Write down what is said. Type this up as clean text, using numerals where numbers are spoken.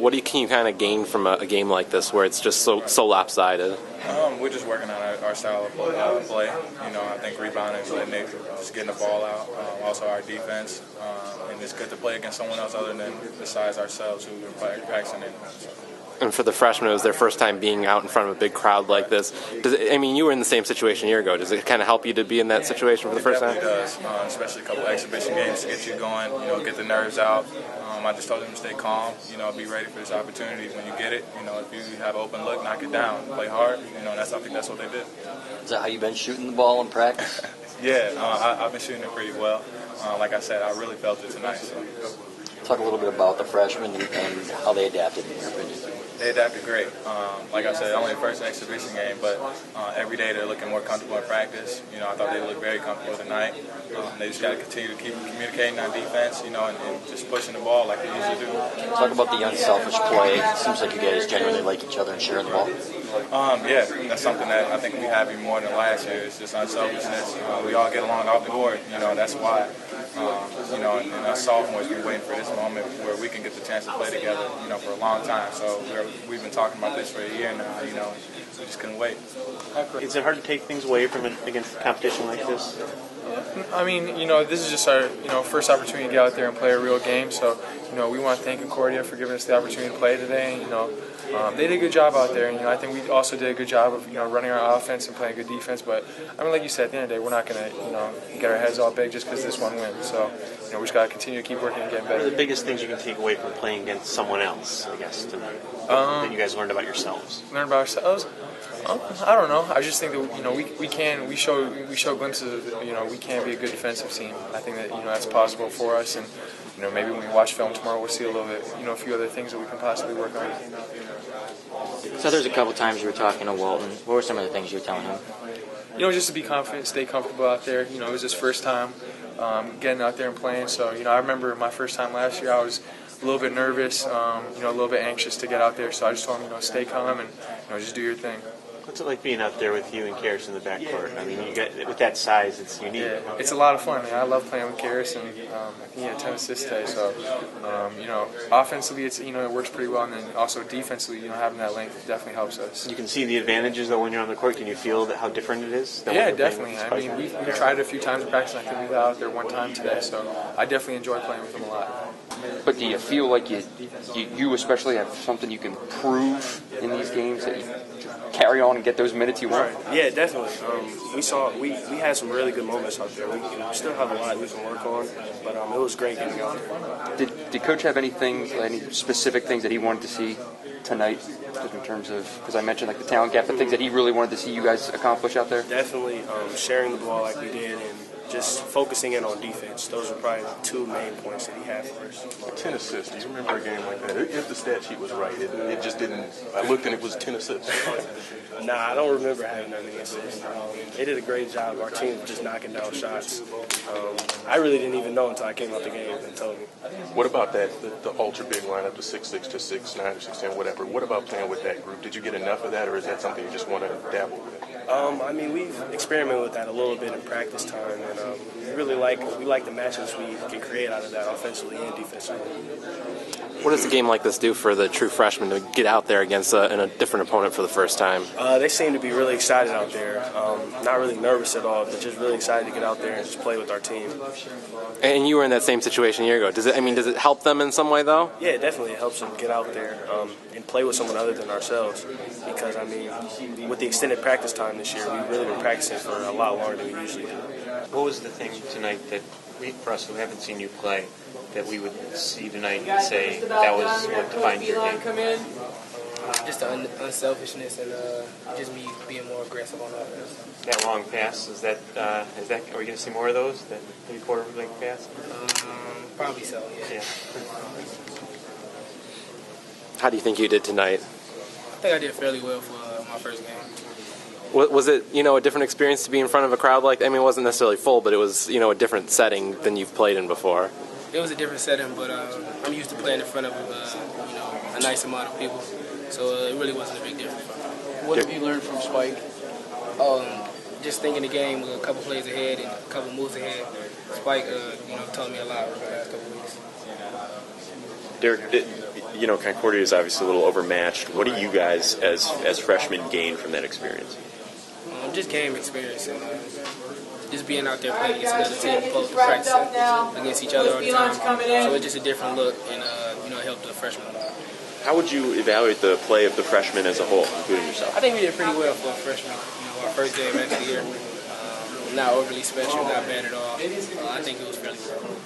what can you kind of gain from a game like this where it's just so lopsided? We're just working on our style of play. I think rebounding, just getting the ball out. Also our defense, and it's good to play against someone else other than besides ourselves who've been practicing it. And for the freshmen, it was their first time being out in front of a big crowd like this. You were in the same situation a year ago. Does it kind of help you to be in that situation for the first time? It definitely does, especially a couple of exhibition games to get you going, get the nerves out. I just told them to stay calm, be ready for this opportunity. When you get it, if you have an open look, knock it down, play hard. I think that's what they did. Is that how you've been shooting the ball in practice? Yeah, I've been shooting it pretty well. Like I said, I really felt it tonight. So. Talk a little bit about the freshmen and how they adapted, in your opinion. They adapted great. Like I said, only the first exhibition game, but every day they're looking more comfortable in practice. I thought they looked very comfortable tonight. They just got to continue to keep communicating on defense, and just pushing the ball like they usually do. Talk about the unselfish play. It seems like you guys genuinely like each other and share the ball. Yeah, that's something that I think we have even more than last year. It's just unselfishness. We all get along off the court. That's why. And us sophomores been waiting for this moment where we can get the chance to play together, for a long time. So we've been talking about this for a year now, we just couldn't wait. Is it hard to take things away from against competition like this? This is just our, first opportunity to get out there and play a real game. So, we want to thank Concordia for giving us the opportunity to play today. They did a good job out there. And, I think we also did a good job of, running our offense and playing good defense. But, like you said, at the end of the day, we're not going to, get our heads all big just because this one win. So, we just got to continue to keep working and getting better. What are the biggest things you can take away from playing against someone else, I guess, tonight, that you guys learned about yourselves? Learned about ourselves? I don't know. I just think that we show glimpses of we can be a good defensive team. I think that that's possible for us, and maybe when we watch film tomorrow, we'll see a little bit a few other things that we can possibly work on. So there's a couple times you were talking to Walton. What were some of the things you were telling him? Just to be confident, stay comfortable out there. It was his first time getting out there and playing. So I remember my first time last year, I was a little bit nervous, a little bit anxious to get out there. So I just told him, stay calm and just do your thing. What's it like being out there with you and Karis in the backcourt? You get with that size, it's unique. Yeah, it's a lot of fun. I love playing with Karis, and I think he had 10 assists today. So, offensively, it works pretty well, and then also defensively, having that length definitely helps us. You can see the advantages though when you're on the court. Can you feel how different it is? Yeah, definitely. We tried it a few times in practice. I think we got out there one time today, so I definitely enjoy playing with him a lot. But do you feel like you especially have something you can prove in these games that you carry on and get those minutes you want? Right. Yeah, definitely. We had some really good moments out there. We still have a lot we can work on, but it was great getting out there. Did Coach have any specific things that he wanted to see tonight, just in terms of, because I mentioned the talent gap, the things that he really wanted to see you guys accomplish out there? Definitely sharing the ball like we did and just focusing in on defense. Those are probably the two main points that he had for us. 10 assists. Do you remember a game like that? If the stat sheet was right, it just didn't. I looked and it was 10 assists. Nah, I don't remember having that many assists. They did a great job. Our team was just knocking down shots. I really didn't even know until I came out the game and told me. What about that? The ultra big lineup, the 6'6" to 6'9" or 6'10", whatever. What about playing with that group? Did you get enough of that, or is that something you just want to dabble with? We've experimented with that a little bit in practice time, and we like the matchups we can create out of that offensively and defensively. What does a game like this do for the true freshmen to get out there against a different opponent for the first time? They seem to be really excited out there. Not really nervous at all, but just really excited to get out there and just play with our team. And you were in that same situation a year ago. Does it help them in some way, though? Yeah, it definitely helps them get out there and play with someone other than ourselves. Because, with the extended practice time this year, we've really been practicing for a lot longer than we usually do. What was the thing tonight that for us who haven't seen you play, that we would see tonight and say that was what defined your game? Just the unselfishness and just me being more aggressive on offense. That long pass, are we going to see more of those? That 3/4 length pass? Probably so, yeah. How do you think you did tonight? I think I did fairly well for my first game. Was it, a different experience to be in front of a crowd like that? It wasn't necessarily full, but it was, a different setting than you've played in before. It was a different setting, but I'm used to playing in front of, a nice amount of people. So it really wasn't a big difference. What have you learned from Spike? Just thinking the game with a couple plays ahead and a couple moves ahead. Spike, taught me a lot over the last couple weeks. Derek, Concordia is obviously a little overmatched. What do you guys, as freshmen, gain from that experience? Just game experience and just being out there playing against another team, opposed to practicing against each other all the time. So it's just a different look, and it helped the freshmen. How would you evaluate the play of the freshmen as a whole, including yourself? I think we did pretty well for a freshman. Our first game back of the year. Not overly special, not bad at all. I think it was fairly well.